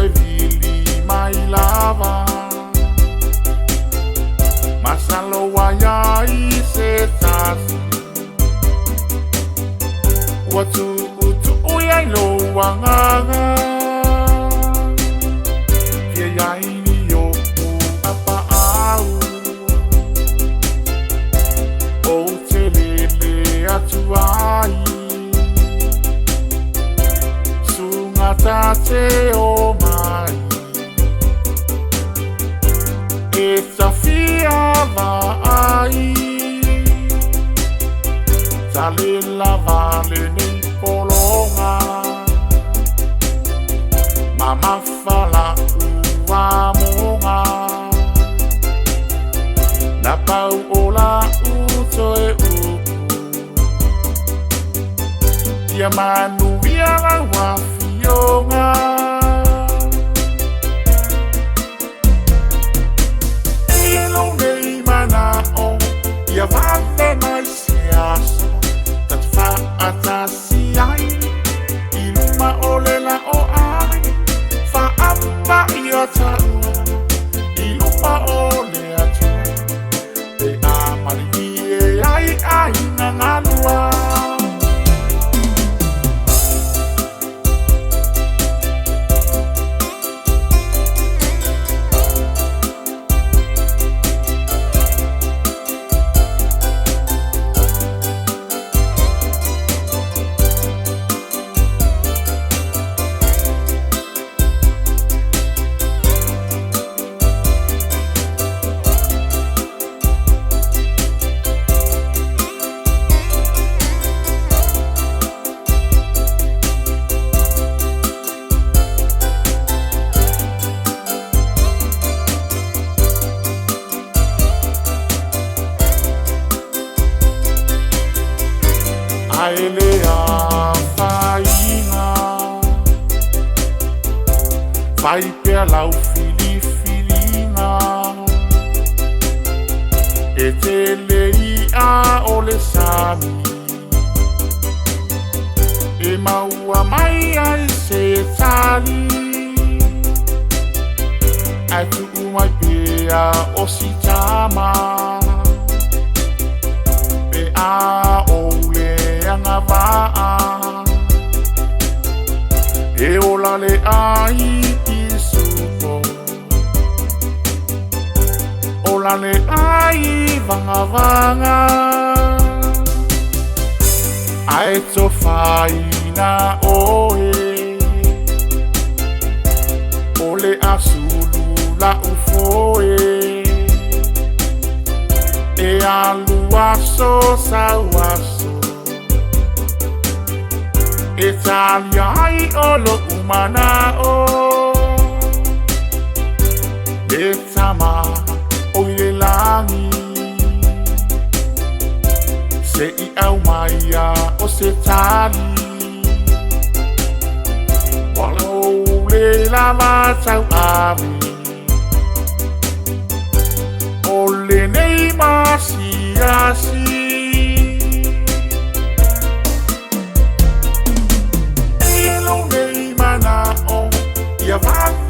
e vili mai lava masalo waya I se tasi watu utu uya lo wanganga kia yaini yo apa au o te lele atu ai tate o mai e tafia vai tale la vale nei polonga mama fala ua monga la pau ola uto e uku ia manu ia wa Yonga Elo nei mana o Ia vande mai se aso Tat fa atasi ai Iluma o lela o ai Fa apa ia taua Iluma o le atua E amari e ai nanganua Aelea faina Fai pea lau filifilina E te lei a o le sami E maua mai ai se tali Ai tu umai pea o si tama E a o Ngavaa e ola le ai I suko ola le ai vanga ai to faina oe ole asulu la ufoe e aluaso sawaso Italia ai olo umana o Betama o ile langi Se I au maia o se tali Wala o le lava tau avi O le nei masiasi Ia vanga